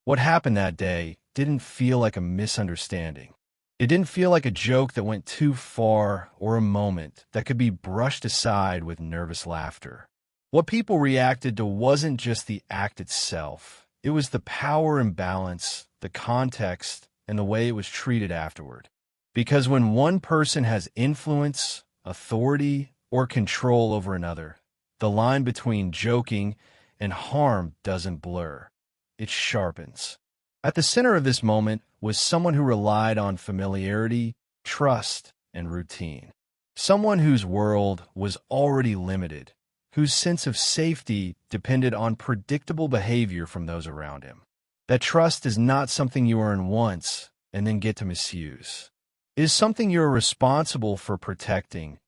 What happened that day didn't feel like a misunderstanding. It didn't feel like a joke that went too far or a moment that could be brushed aside with nervous laughter. What people reacted to wasn't just the act itself. It was the power imbalance, the context, and the way it was treated afterward. Because when one person has influence, authority, or control over another, the line between joking and harm doesn't blur. It sharpens. At the center of this moment was someone who relied on familiarity, trust, and routine. Someone whose world was already limited, whose sense of safety depended on predictable behavior from those around him. That trust is not something you earn once and then get to misuse. It is something you're responsible for protecting,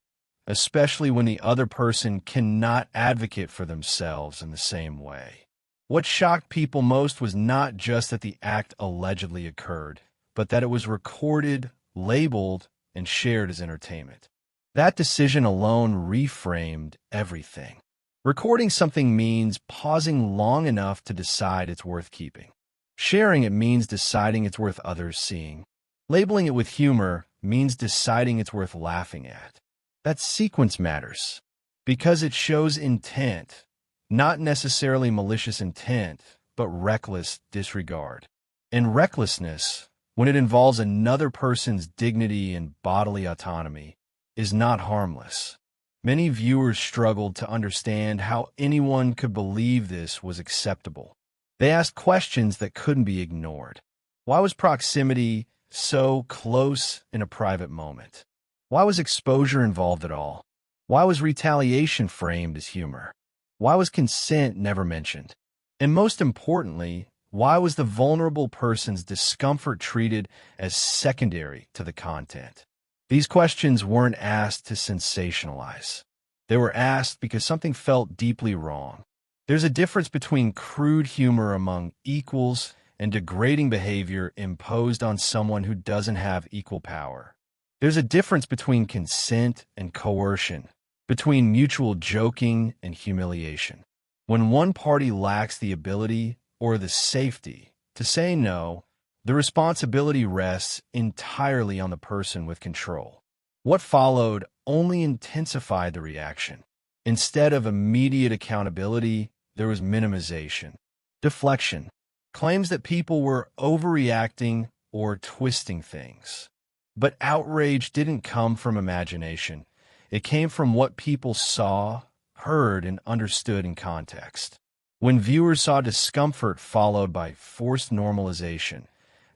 especially when the other person cannot advocate for themselves in the same way. What shocked people most was not just that the act allegedly occurred, but that it was recorded, labeled, and shared as entertainment. That decision alone reframed everything. Recording something means pausing long enough to decide it's worth keeping. Sharing it means deciding it's worth others seeing. Labeling it with humor means deciding it's worth laughing at. That sequence matters because it shows intent, not necessarily malicious intent, but reckless disregard. And recklessness, when it involves another person's dignity and bodily autonomy, is not harmless. Many viewers struggled to understand how anyone could believe this was acceptable. They asked questions that couldn't be ignored. Why was proximity so close in a private moment? Why was exposure involved at all? Why was retaliation framed as humor? Why was consent never mentioned? And most importantly, why was the vulnerable person's discomfort treated as secondary to the content? These questions weren't asked to sensationalize. They were asked because something felt deeply wrong. There's a difference between crude humor among equals and degrading behavior imposed on someone who doesn't have equal power. There's a difference between consent and coercion, between mutual joking and humiliation. When one party lacks the ability or the safety to say no, the responsibility rests entirely on the person with control. What followed only intensified the reaction. Instead of immediate accountability, there was minimization, deflection, claims that people were overreacting or twisting things. But outrage didn't come from imagination. It came from what people saw, heard, and understood in context. When viewers saw discomfort followed by forced normalization,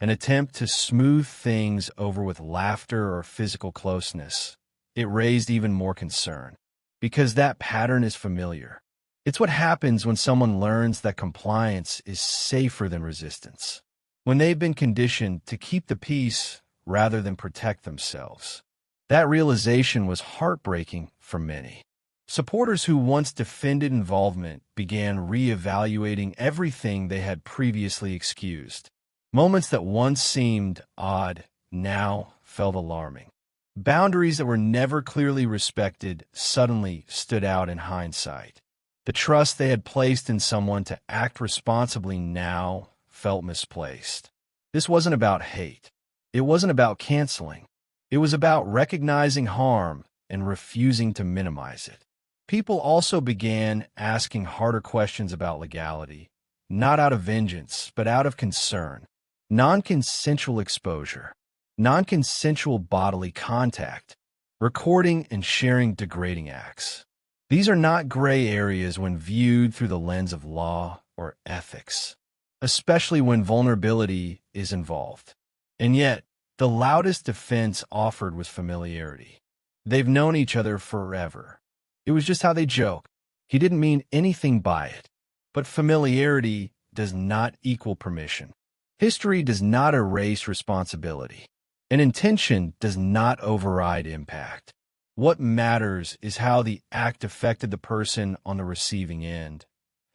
an attempt to smooth things over with laughter or physical closeness, it raised even more concern. Because that pattern is familiar. It's what happens when someone learns that compliance is safer than resistance. When they've been conditioned to keep the peace rather than protect themselves. That realization was heartbreaking for many. Supporters who once defended involvement began re-evaluating everything they had previously excused. Moments that once seemed odd now felt alarming. Boundaries that were never clearly respected suddenly stood out in hindsight. The trust they had placed in someone to act responsibly now felt misplaced. This wasn't about hate. It wasn't about canceling. It was about recognizing harm and refusing to minimize it. People also began asking harder questions about legality, not out of vengeance, but out of concern. Non-consensual exposure, non-consensual bodily contact, recording and sharing degrading acts. These are not gray areas when viewed through the lens of law or ethics, especially when vulnerability is involved. And yet, the loudest defense offered was familiarity. They've known each other forever. It was just how they joke. He didn't mean anything by it. But familiarity does not equal permission. History does not erase responsibility. And intention does not override impact. What matters is how the act affected the person on the receiving end,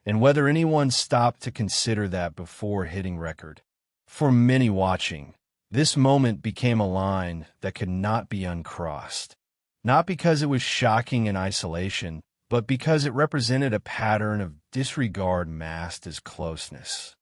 and whether anyone stopped to consider that before hitting record. For many watching, this moment became a line that could not be uncrossed. Not because it was shocking in isolation, but because it represented a pattern of disregard masked as closeness.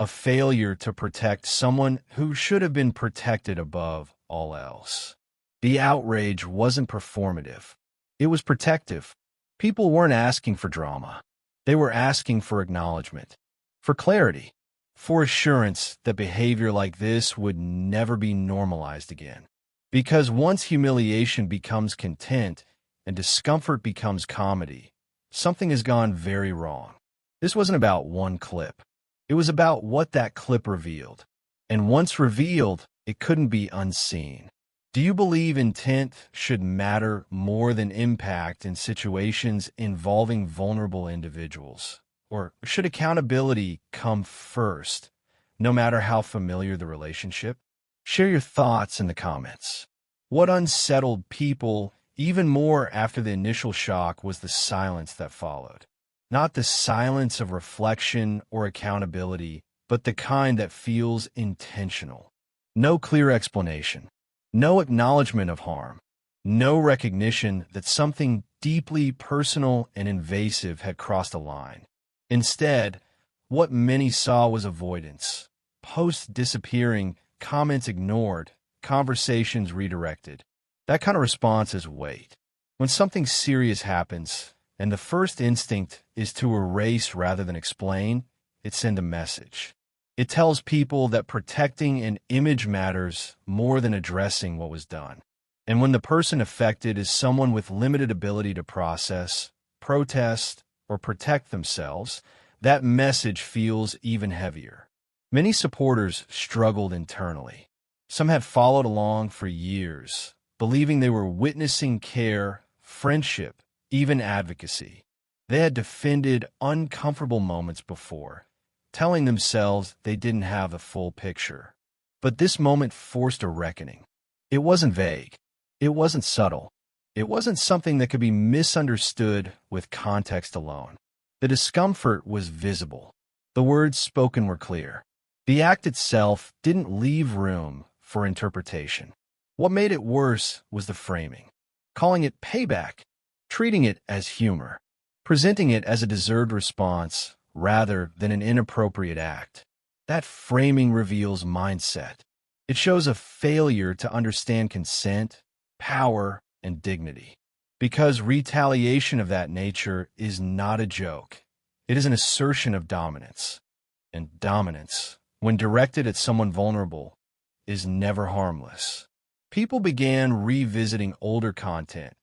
a failure to protect someone who should have been protected above all else. The outrage wasn't performative. It was protective. People weren't asking for drama. They were asking for acknowledgement, for clarity, for assurance that behavior like this would never be normalized again. Because once humiliation becomes content and discomfort becomes comedy, something has gone very wrong. This wasn't about one clip. It was about what that clip revealed. And once revealed, it couldn't be unseen. Do you believe intent should matter more than impact in situations involving vulnerable individuals? Or should accountability come first, no matter how familiar the relationship? Share your thoughts in the comments. What unsettled people even more after the initial shock was the silence that followed. Not the silence of reflection or accountability, but the kind that feels intentional. No clear explanation. No acknowledgement of harm. No recognition that something deeply personal and invasive had crossed a line. Instead, what many saw was avoidance. Posts disappearing, comments ignored, conversations redirected. That kind of response is weight. When something serious happens, and the first instinct is to erase rather than explain, it sends a message. It tells people that protecting an image matters more than addressing what was done. And when the person affected is someone with limited ability to process, protest, or protect themselves, that message feels even heavier. Many supporters struggled internally. Some had followed along for years, believing they were witnessing care, friendship, even advocacy. They had defended uncomfortable moments before, telling themselves they didn't have the full picture. But this moment forced a reckoning. It wasn't vague. It wasn't subtle. It wasn't something that could be misunderstood with context alone. The discomfort was visible. The words spoken were clear. The act itself didn't leave room for interpretation. What made it worse was the framing. Calling it payback, treating it as humor, presenting it as a deserved response rather than an inappropriate act. That framing reveals mindset. It shows a failure to understand consent, power, and dignity. Because retaliation of that nature is not a joke. It is an assertion of dominance. And dominance, when directed at someone vulnerable, is never harmless. People began revisiting older content,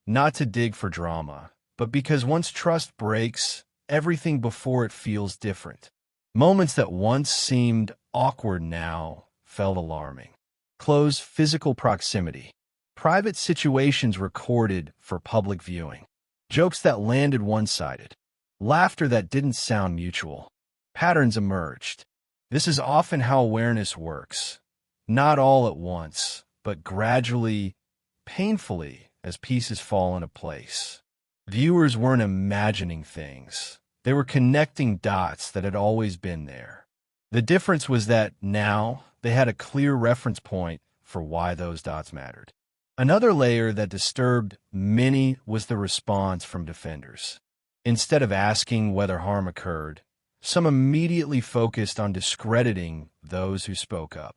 not to dig for drama, but because once trust breaks, everything before it feels different. Moments that once seemed awkward now felt alarming. Close physical proximity. Private situations recorded for public viewing. Jokes that landed one-sided. Laughter that didn't sound mutual. Patterns emerged. This is often how awareness works. Not all at once, but gradually, painfully, as pieces fall into place. Viewers weren't imagining things. They were connecting dots that had always been there. The difference was that now they had a clear reference point for why those dots mattered. Another layer that disturbed many was the response from defenders. Instead of asking whether harm occurred, some immediately focused on discrediting those who spoke up.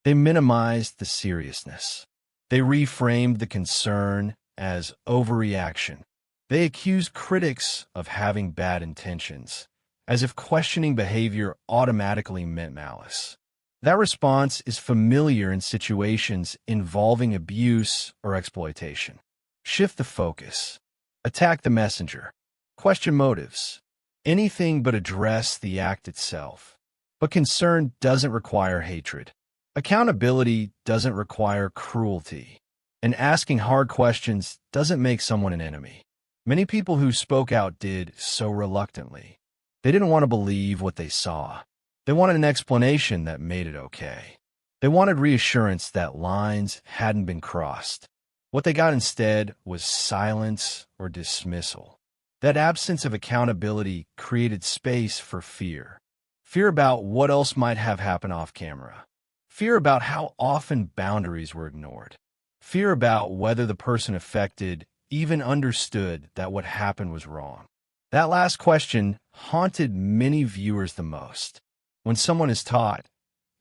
They minimized the seriousness. They reframed the concern as overreaction. They accused critics of having bad intentions, as if questioning behavior automatically meant malice. That response is familiar in situations involving abuse or exploitation. Shift the focus. Attack the messenger. Question motives. Anything but address the act itself. But concern doesn't require hatred. Accountability doesn't require cruelty. And asking hard questions doesn't make someone an enemy. Many people who spoke out did so reluctantly. They didn't want to believe what they saw. They wanted an explanation that made it okay. They wanted reassurance that lines hadn't been crossed. What they got instead was silence or dismissal. That absence of accountability created space for fear. Fear about what else might have happened off camera. Fear about how often boundaries were ignored. Fear about whether the person affected even understood that what happened was wrong. That last question haunted many viewers the most. When someone is taught,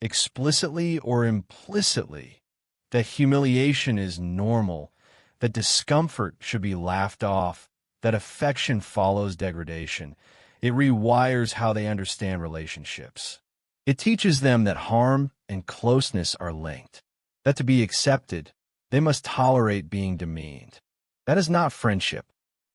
explicitly or implicitly, that humiliation is normal, that discomfort should be laughed off, that affection follows degradation, it rewires how they understand relationships. It teaches them that harm and closeness are linked, that to be accepted, they must tolerate being demeaned. That is not friendship.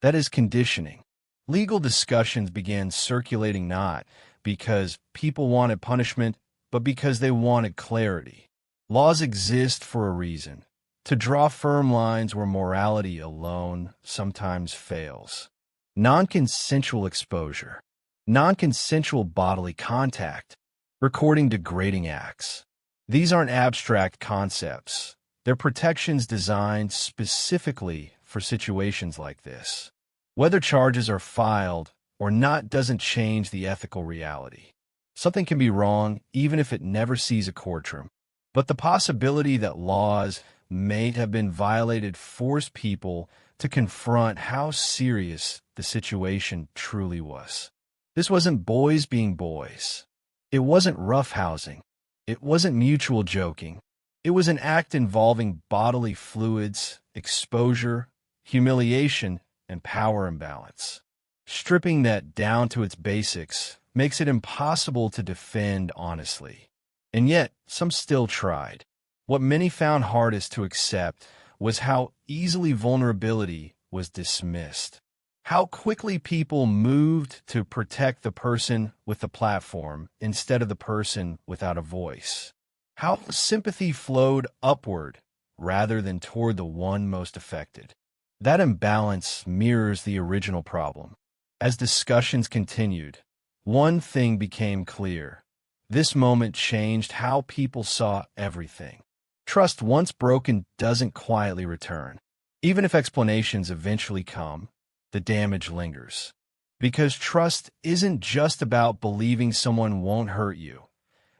That is conditioning. Legal discussions began circulating not because people wanted punishment, but because they wanted clarity. Laws exist for a reason, to draw firm lines where morality alone sometimes fails. Non-consensual exposure, non-consensual bodily contact, recording degrading acts. These aren't abstract concepts. They're protections designed specifically for situations like this. Whether charges are filed or not doesn't change the ethical reality. Something can be wrong even if it never sees a courtroom. But the possibility that laws may have been violated forced people to confront how serious the situation truly was. This wasn't boys being boys. It wasn't roughhousing. It wasn't mutual joking. It was an act involving bodily fluids, exposure, humiliation, and power imbalance. Stripping that down to its basics makes it impossible to defend honestly. And yet, some still tried. What many found hardest to accept was how easily vulnerability was dismissed. How quickly people moved to protect the person with the platform instead of the person without a voice. How sympathy flowed upward rather than toward the one most affected. That imbalance mirrors the original problem. As discussions continued, one thing became clear. This moment changed how people saw everything. Trust once broken doesn't quietly return. Even if explanations eventually come, the damage lingers. Because trust isn't just about believing someone won't hurt you.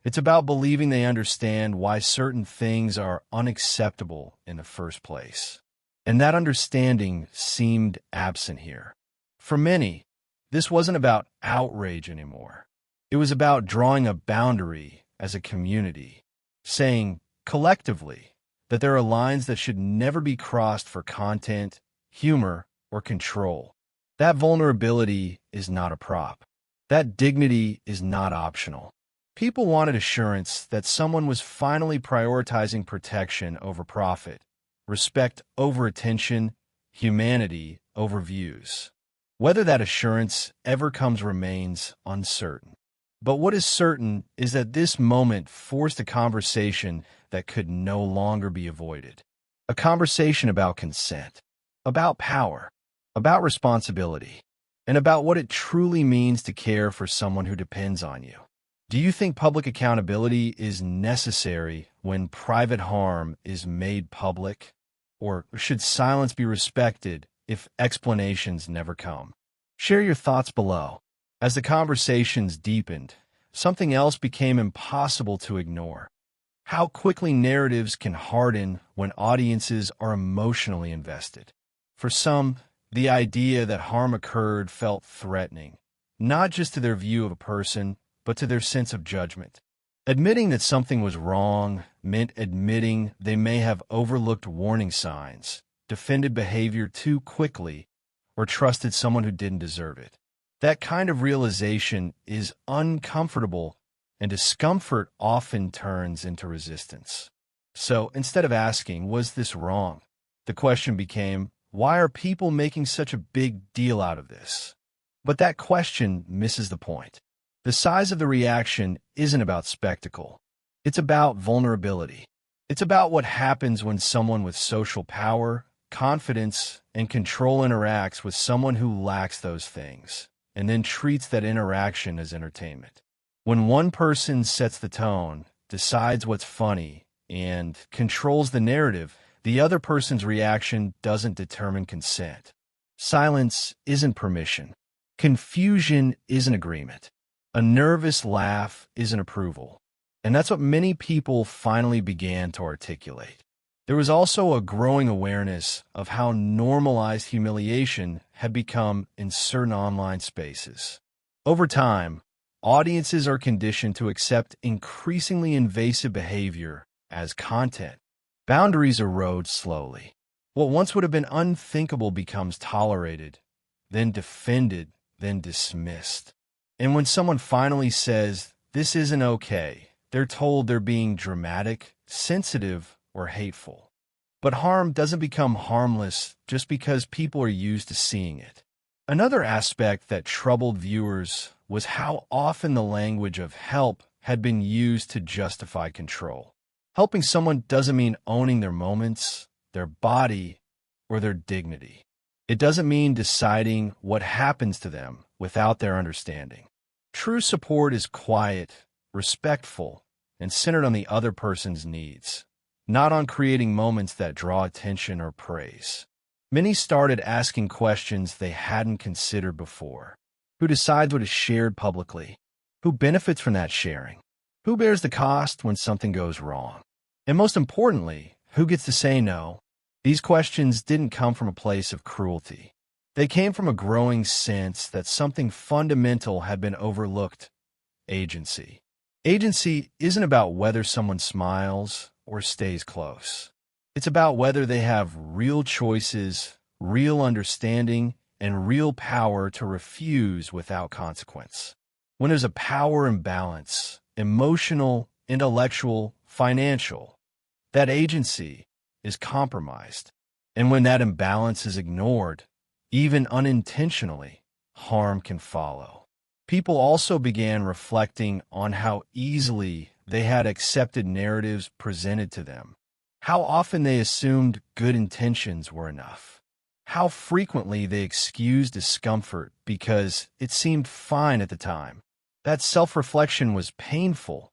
It's about believing they understand why certain things are unacceptable in the first place. And that understanding seemed absent here. For many, this wasn't about outrage anymore. It was about drawing a boundary as a community, saying collectively that there are lines that should never be crossed for content, humor, or control. That vulnerability is not a prop. That dignity is not optional. People wanted assurance that someone was finally prioritizing protection over profit, respect over attention, humanity over views. Whether that assurance ever comes remains uncertain. But what is certain is that this moment forced a conversation that could no longer be avoided. A conversation about consent, about power, about responsibility, and about what it truly means to care for someone who depends on you. Do you think public accountability is necessary when private harm is made public? Or should silence be respected if explanations never come? Share your thoughts below. As the conversations deepened, something else became impossible to ignore. How quickly narratives can harden when audiences are emotionally invested. For some, the idea that harm occurred felt threatening, not just to their view of a person, but to their sense of judgment. Admitting that something was wrong meant admitting they may have overlooked warning signs, defended behavior too quickly, or trusted someone who didn't deserve it. That kind of realization is uncomfortable, and discomfort often turns into resistance. So instead of asking, was this wrong? The question became, why are people making such a big deal out of this? But that question misses the point. The size of the reaction isn't about spectacle. It's about vulnerability. It's about what happens when someone with social power, confidence, and control interacts with someone who lacks those things, and then treats that interaction as entertainment. When one person sets the tone, decides what's funny, and controls the narrative, the other person's reaction doesn't determine consent. Silence isn't permission. Confusion isn't agreement. A nervous laugh isn't approval. And that's what many people finally began to articulate. There was also a growing awareness of how normalized humiliation had become in certain online spaces. Over time, audiences are conditioned to accept increasingly invasive behavior as content. Boundaries erode slowly. What once would have been unthinkable becomes tolerated, then defended, then dismissed. And when someone finally says, "This isn't okay," they're told they're being dramatic, sensitive, or hateful. But harm doesn't become harmless just because people are used to seeing it. Another aspect that troubled viewers was how often the language of help had been used to justify control. Helping someone doesn't mean owning their moments, their body, or their dignity. It doesn't mean deciding what happens to them without their understanding. True support is quiet, respectful, and centered on the other person's needs, not on creating moments that draw attention or praise. Many started asking questions they hadn't considered before. Who decides what is shared publicly? Who benefits from that sharing? Who bears the cost when something goes wrong? And most importantly, who gets to say no? These questions didn't come from a place of cruelty. They came from a growing sense that something fundamental had been overlooked: agency. Agency isn't about whether someone smiles or stays close. It's about whether they have real choices, real understanding, and real power to refuse without consequence. When there's a power imbalance, emotional, intellectual, financial, that agency is compromised. And when that imbalance is ignored, even unintentionally, harm can follow. People also began reflecting on how easily they had accepted narratives presented to them, how often they assumed good intentions were enough, how frequently they excused discomfort because it seemed fine at the time. That self-reflection was painful,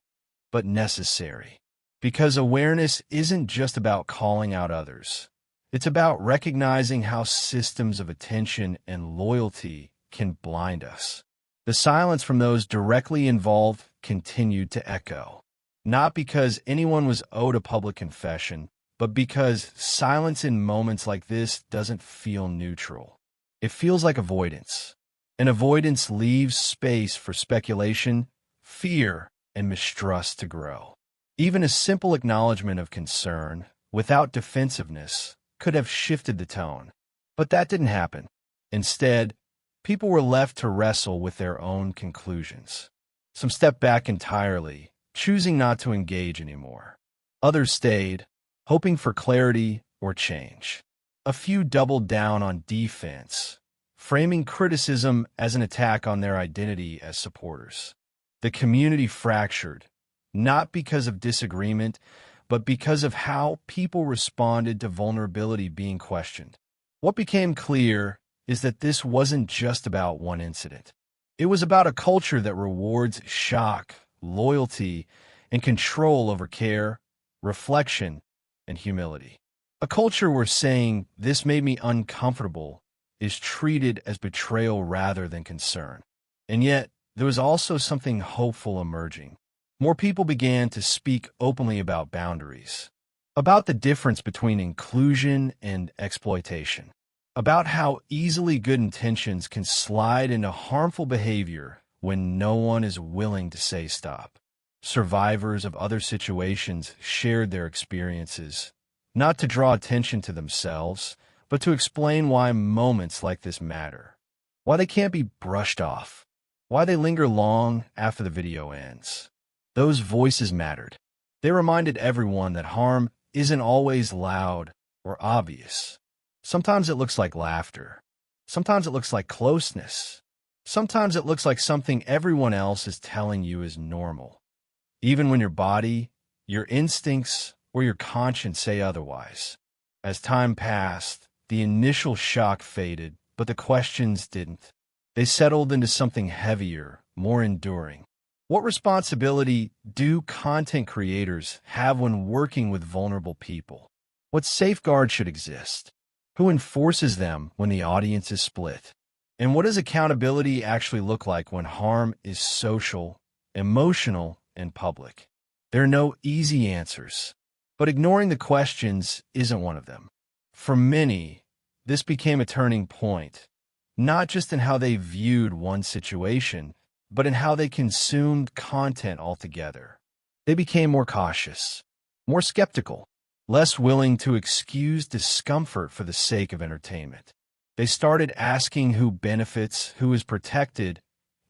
but necessary, because awareness isn't just about calling out others. It's about recognizing how systems of attention and loyalty can blind us. The silence from those directly involved continued to echo, not because anyone was owed a public confession, but because silence in moments like this doesn't feel neutral. It feels like avoidance. And avoidance leaves space for speculation, fear, and mistrust to grow. Even a simple acknowledgement of concern, without defensiveness, could have shifted the tone. But that didn't happen. Instead, people were left to wrestle with their own conclusions. Some stepped back entirely, choosing not to engage anymore. Others stayed, hoping for clarity or change. A few doubled down on defense, framing criticism as an attack on their identity as supporters. The community fractured, not because of disagreement, but because of how people responded to vulnerability being questioned. What became clear is that this wasn't just about one incident. It was about a culture that rewards shock, loyalty, and control over care, reflection, and humility. A culture where saying, "This made me uncomfortable," is treated as betrayal rather than concern. And yet, there was also something hopeful emerging. More people began to speak openly about boundaries, about the difference between inclusion and exploitation, about how easily good intentions can slide into harmful behavior when no one is willing to say stop. Survivors of other situations shared their experiences, not to draw attention to themselves, but to explain why moments like this matter, why they can't be brushed off, why they linger long after the video ends. Those voices mattered. They reminded everyone that harm isn't always loud or obvious. Sometimes it looks like laughter. Sometimes it looks like closeness. Sometimes it looks like something everyone else is telling you is normal, even when your body, your instincts, or your conscience say otherwise. As time passed, the initial shock faded, but the questions didn't. They settled into something heavier, more enduring. What responsibility do content creators have when working with vulnerable people? What safeguards should exist? Who enforces them when the audience is split? And what does accountability actually look like when harm is social, emotional, and public? There are no easy answers, but ignoring the questions isn't one of them. For many, this became a turning point, not just in how they viewed one situation, but in how they consumed content altogether. They became more cautious, more skeptical, less willing to excuse discomfort for the sake of entertainment. They started asking who benefits, who is protected,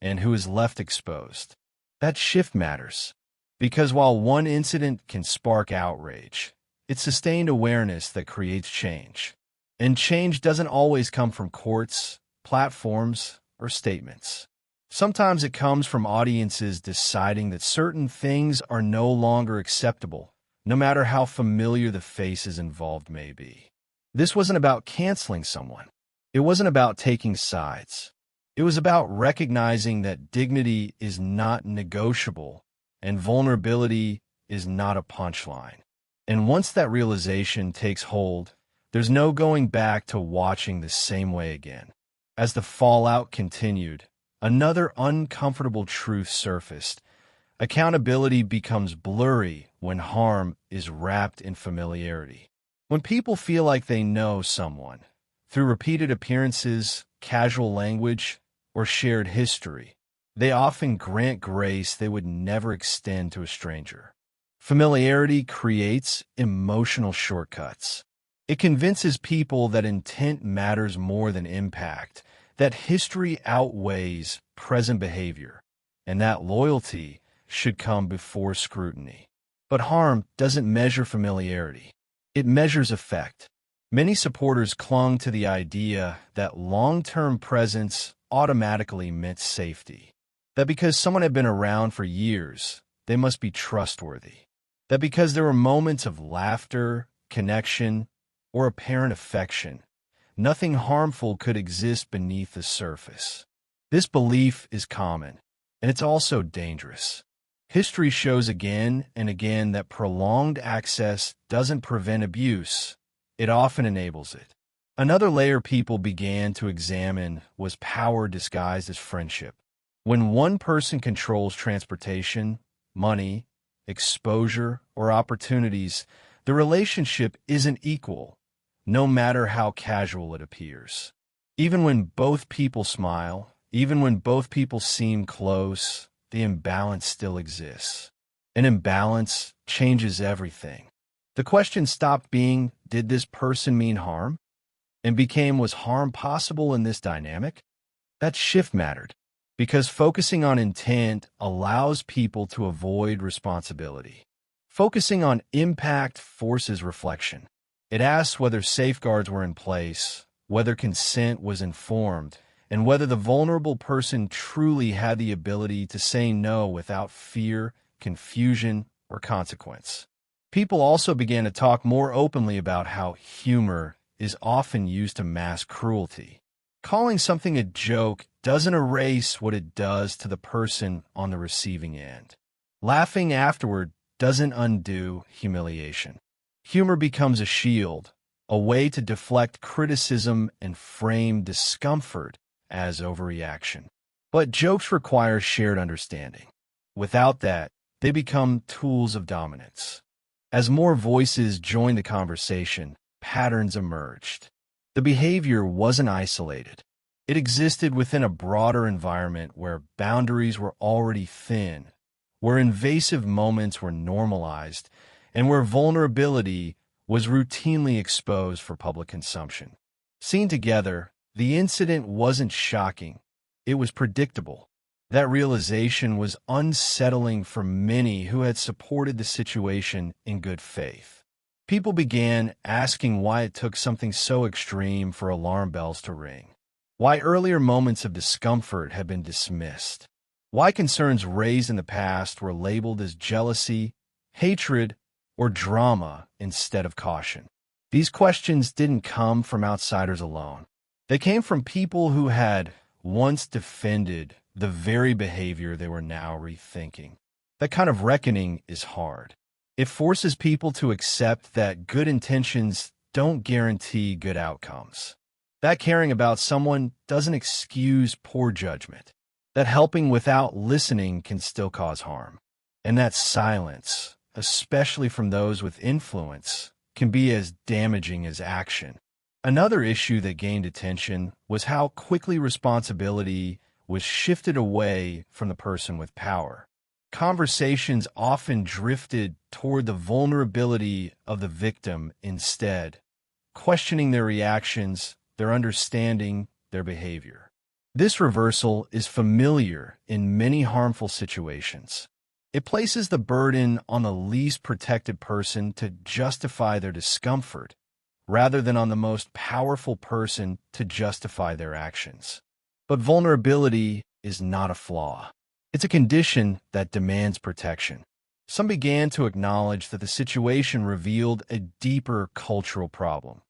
and who is left exposed. That shift matters, because while one incident can spark outrage, it's sustained awareness that creates change. And change doesn't always come from courts, platforms, or statements. Sometimes it comes from audiences deciding that certain things are no longer acceptable, no matter how familiar the faces involved may be. This wasn't about canceling someone. It wasn't about taking sides. It was about recognizing that dignity is not negotiable and vulnerability is not a punchline. And once that realization takes hold, there's no going back to watching the same way again. As the fallout continued, another uncomfortable truth surfaced. Accountability becomes blurry when harm is wrapped in familiarity. When people feel like they know someone, through repeated appearances, casual language, or shared history, they often grant grace they would never extend to a stranger. Familiarity creates emotional shortcuts. It convinces people that intent matters more than impact, that history outweighs present behavior, and that loyalty should come before scrutiny. But harm doesn't measure familiarity. It measures effect. Many supporters clung to the idea that long-term presence automatically meant safety, that because someone had been around for years, they must be trustworthy, that because there were moments of laughter, connection, or apparent affection, nothing harmful could exist beneath the surface. This belief is common, and it's also dangerous. History shows again and again that prolonged access doesn't prevent abuse, it often enables it. Another layer people began to examine was power disguised as friendship. When one person controls transportation, money, exposure, or opportunities, the relationship isn't equal, no matter how casual it appears. Even when both people smile, even when both people seem close, the imbalance still exists. An imbalance changes everything. The question stopped being, did this person mean harm? And became, was harm possible in this dynamic? That shift mattered, because focusing on intent allows people to avoid responsibility. Focusing on impact forces reflection. It asks whether safeguards were in place, whether consent was informed, and whether the vulnerable person truly had the ability to say no without fear, confusion, or consequence. People also began to talk more openly about how humor is often used to mask cruelty. Calling something a joke doesn't erase what it does to the person on the receiving end. Laughing afterward doesn't undo humiliation. Humor becomes a shield, a way to deflect criticism and frame discomfort as overreaction. But jokes require shared understanding. Without that, they become tools of dominance. As more voices joined the conversation, patterns emerged. The behavior wasn't isolated. It existed within a broader environment where boundaries were already thin, where invasive moments were normalized, and where vulnerability was routinely exposed for public consumption. Seen together, the incident wasn't shocking. It was predictable. That realization was unsettling for many who had supported the situation in good faith. People began asking why it took something so extreme for alarm bells to ring, why earlier moments of discomfort had been dismissed, why concerns raised in the past were labeled as jealousy, hatred, or drama instead of caution. These questions didn't come from outsiders alone. They came from people who had once defended the very behavior they were now rethinking. That kind of reckoning is hard. It forces people to accept that good intentions don't guarantee good outcomes. That caring about someone doesn't excuse poor judgment. That helping without listening can still cause harm. And that silence, especially from those with influence, can be as damaging as action. Another issue that gained attention was how quickly responsibility was shifted away from the person with power. Conversations often drifted toward the vulnerability of the victim instead, questioning their reactions, their understanding, their behavior. This reversal is familiar in many harmful situations. It places the burden on the least protected person to justify their discomfort, rather than on the most powerful person to justify their actions. But vulnerability is not a flaw. It's a condition that demands protection. Some began to acknowledge that the situation revealed a deeper cultural problem: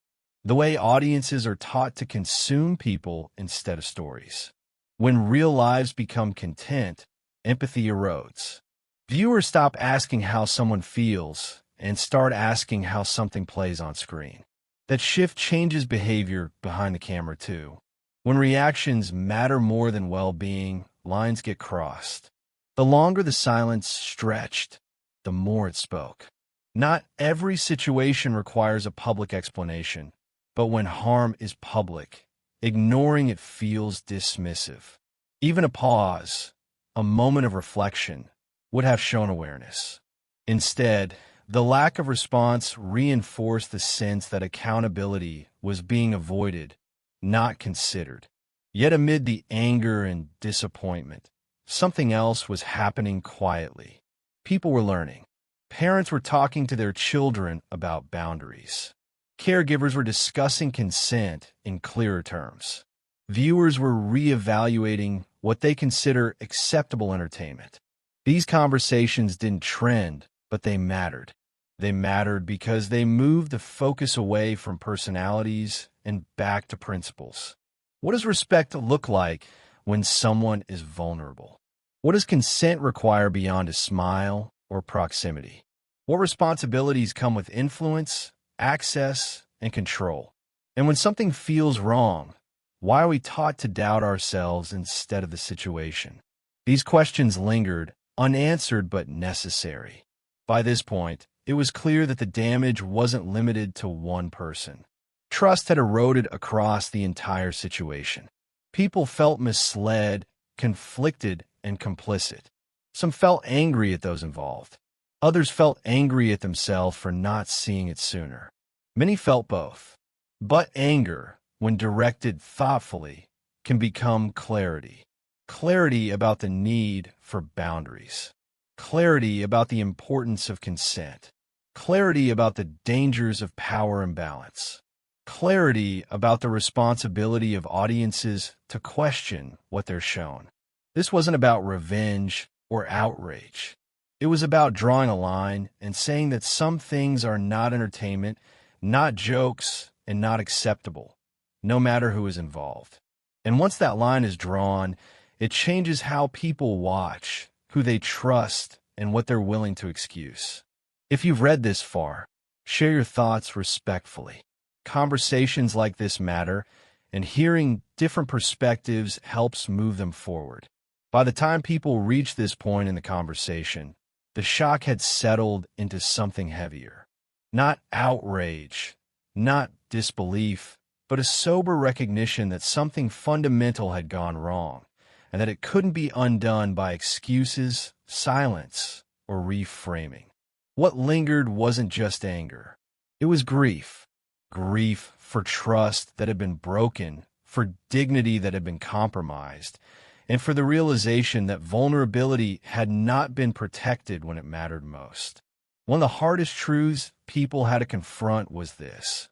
the way audiences are taught to consume people instead of stories. When real lives become content, empathy erodes. Viewers stop asking how someone feels and start asking how something plays on screen. That shift changes behavior behind the camera too. When reactions matter more than well-being, lines get crossed. The longer the silence stretched, the more it spoke. Not every situation requires a public explanation, but when harm is public, ignoring it feels dismissive. Even a pause, a moment of reflection, would have shown awareness. Instead, the lack of response reinforced the sense that accountability was being avoided, not considered. Yet amid the anger and disappointment, something else was happening quietly. People were learning. Parents were talking to their children about boundaries. Caregivers were discussing consent in clearer terms. Viewers were reevaluating what they consider acceptable entertainment. These conversations didn't trend, but they mattered. They mattered because they moved the focus away from personalities and back to principles. What does respect look like when someone is vulnerable? What does consent require beyond a smile or proximity? What responsibilities come with influence, access, and control? And when something feels wrong, why are we taught to doubt ourselves instead of the situation? These questions lingered, unanswered but necessary. By this point, it was clear that the damage wasn't limited to one person. Trust had eroded across the entire situation. People felt misled, conflicted, and complicit. Some felt angry at those involved. Others felt angry at themselves for not seeing it sooner. Many felt both. But anger, when directed thoughtfully, can become clarity. Clarity about the need for boundaries. Clarity about the importance of consent. Clarity about the dangers of power imbalance. Clarity about the responsibility of audiences to question what they're shown. This wasn't about revenge or outrage. It was about drawing a line and saying that some things are not entertainment, not jokes, and not acceptable, no matter who is involved. And once that line is drawn, it changes how people watch, who they trust, and what they're willing to excuse. If you've read this far, share your thoughts respectfully. Conversations like this matter, and hearing different perspectives helps move them forward. By the time people reach this point in the conversation, the shock had settled into something heavier. Not outrage, not disbelief, but a sober recognition that something fundamental had gone wrong, and that it couldn't be undone by excuses, silence, or reframing. What lingered wasn't just anger. It was grief. Grief for trust that had been broken, for dignity that had been compromised, and for the realization that vulnerability had not been protected when it mattered most. One of the hardest truths people had to confront was this: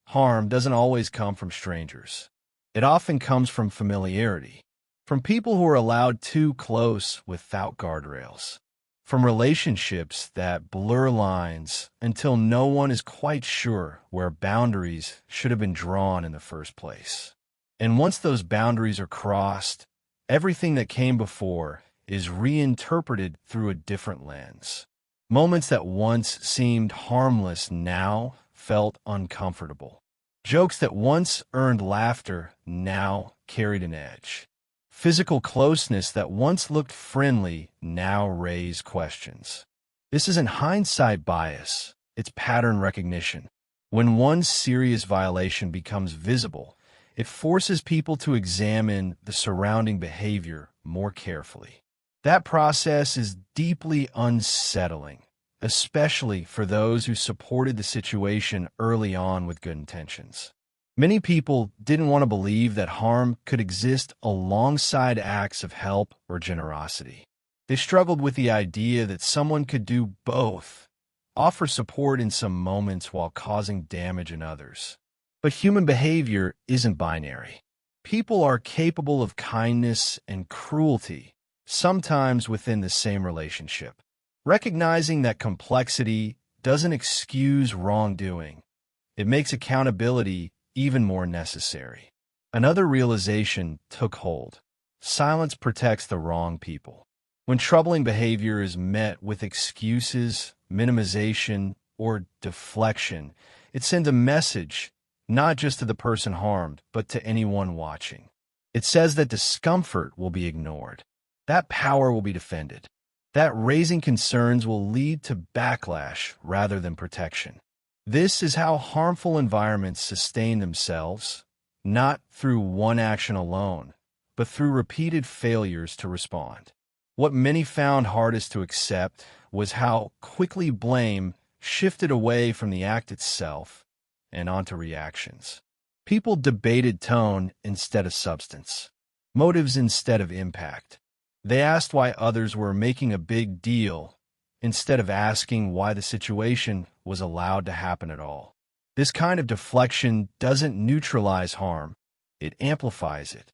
harm doesn't always come from strangers. It often comes from familiarity, from people who are allowed too close without guardrails, from relationships that blur lines until no one is quite sure where boundaries should have been drawn in the first place. And once those boundaries are crossed, everything that came before is reinterpreted through a different lens. Moments that once seemed harmless now felt uncomfortable. Jokes that once earned laughter now carried an edge. Physical closeness that once looked friendly now raised questions. This isn't hindsight bias, it's pattern recognition. When one serious violation becomes visible, It forces people to examine the surrounding behavior more carefully. That process is deeply unsettling, especially for those who supported the situation early on with good intentions. Many people didn't want to believe that harm could exist alongside acts of help or generosity. They struggled with the idea that someone could do both, offer support in some moments while causing damage in others. But human behavior isn't binary. People are capable of kindness and cruelty, sometimes within the same relationship. Recognizing that complexity doesn't excuse wrongdoing. It makes accountability even more necessary. Another realization took hold. Silence protects the wrong people. When troubling behavior is met with excuses, minimization, or deflection, it sends a message not just to the person harmed, but to anyone watching. It says that discomfort will be ignored. That power will be defended. That raising concerns will lead to backlash rather than protection. This is how harmful environments sustain themselves, not through one action alone, but through repeated failures to respond. What many found hardest to accept was how quickly blame shifted away from the act itself and onto reactions. People debated tone instead of substance, motives instead of impact. They asked why others were making a big deal instead of asking why the situation was allowed to happen at all. This kind of deflection doesn't neutralize harm, it amplifies it.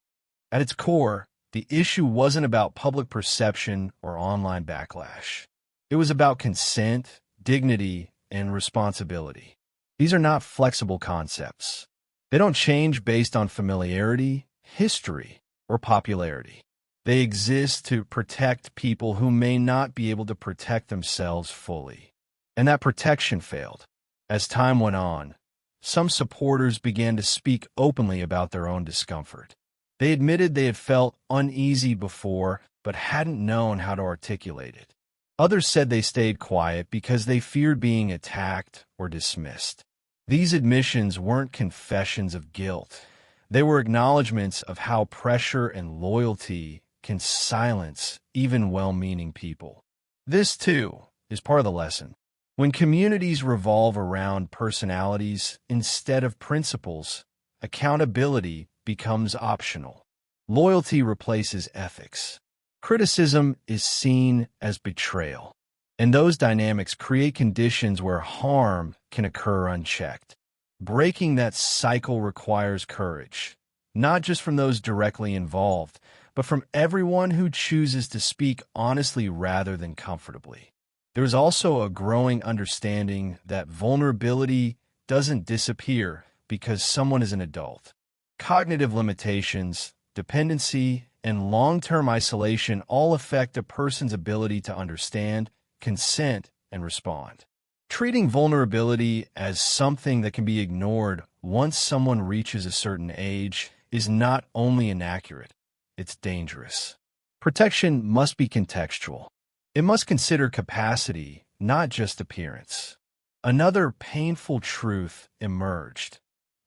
At its core, the issue wasn't about public perception or online backlash. It was about consent, dignity, and responsibility. These are not flexible concepts. They don't change based on familiarity, history, or popularity. They exist to protect people who may not be able to protect themselves fully. And that protection failed. As time went on, some supporters began to speak openly about their own discomfort. They admitted they had felt uneasy before, but hadn't known how to articulate it. Others said they stayed quiet because they feared being attacked or dismissed. These admissions weren't confessions of guilt. They were acknowledgments of how pressure and loyalty can silence even well-meaning people. This, too, is part of the lesson. When communities revolve around personalities instead of principles, accountability becomes optional. Loyalty replaces ethics. Criticism is seen as betrayal. And those dynamics create conditions where harm can occur unchecked. Breaking that cycle requires courage, not just from those directly involved, but from everyone who chooses to speak honestly rather than comfortably. There is also a growing understanding that vulnerability doesn't disappear because someone is an adult. Cognitive limitations, dependency, and long-term isolation all affect a person's ability to understand, consent, and respond. Treating vulnerability as something that can be ignored once someone reaches a certain age is not only inaccurate, it's dangerous. Protection must be contextual. It must consider capacity, not just appearance. Another painful truth emerged.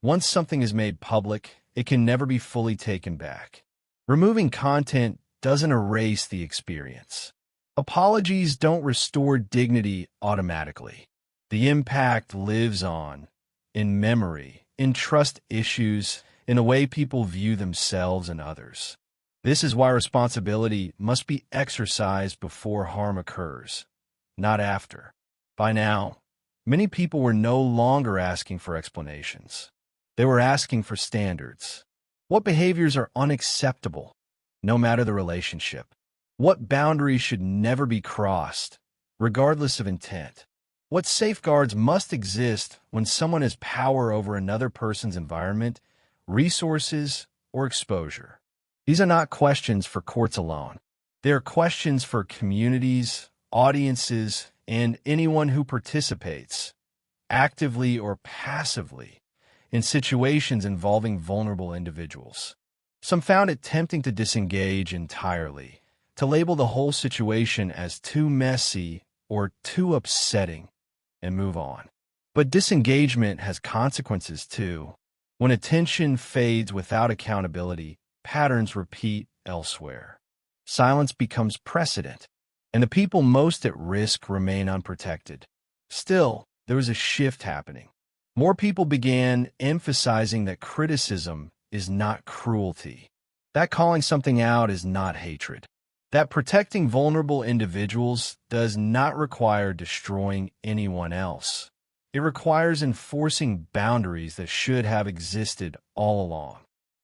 Once something is made public, it can never be fully taken back. Removing content doesn't erase the experience. Apologies don't restore dignity automatically. The impact lives on, in memory, in trust issues, in the way people view themselves and others. This is why responsibility must be exercised before harm occurs, not after. By now, many people were no longer asking for explanations. They were asking for standards. What behaviors are unacceptable, no matter the relationship? What boundaries should never be crossed, regardless of intent? What safeguards must exist when someone has power over another person's environment, resources, or exposure? These are not questions for courts alone. They are questions for communities, audiences, and anyone who participates, actively or passively, in situations involving vulnerable individuals. Some found it tempting to disengage entirely, to label the whole situation as too messy or too upsetting, and move on. But disengagement has consequences too. When attention fades without accountability, patterns repeat elsewhere. Silence becomes precedent, and the people most at risk remain unprotected. Still, there was a shift happening. More people began emphasizing that criticism is not cruelty, that calling something out is not hatred, that protecting vulnerable individuals does not require destroying anyone else. It requires enforcing boundaries that should have existed all along.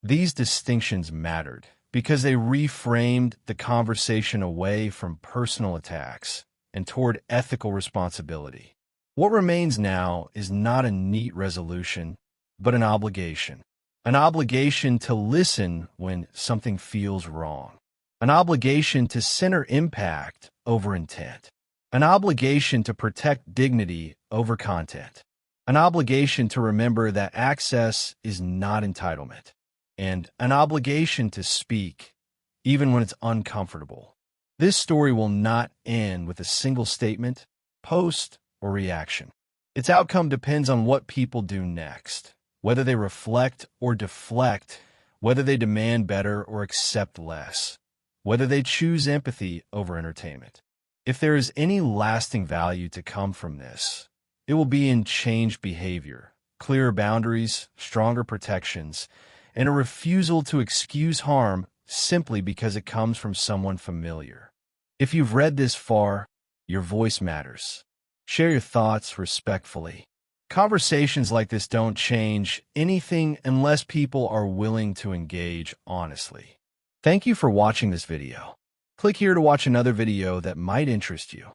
These distinctions mattered because they reframed the conversation away from personal attacks and toward ethical responsibility. What remains now is not a neat resolution, but an obligation. An obligation to listen when something feels wrong. An obligation to center impact over intent. An obligation to protect dignity over content. An obligation to remember that access is not entitlement. And an obligation to speak, even when it's uncomfortable. This story will not end with a single statement, post, or reaction. Its outcome depends on what people do next, whether they reflect or deflect, whether they demand better or accept less, whether they choose empathy over entertainment. If there is any lasting value to come from this, it will be in changed behavior, clearer boundaries, stronger protections, and a refusal to excuse harm simply because it comes from someone familiar. If you've read this far, your voice matters. Share your thoughts respectfully. Conversations like this don't change anything unless people are willing to engage honestly. Thank you for watching this video. Click here to watch another video that might interest you.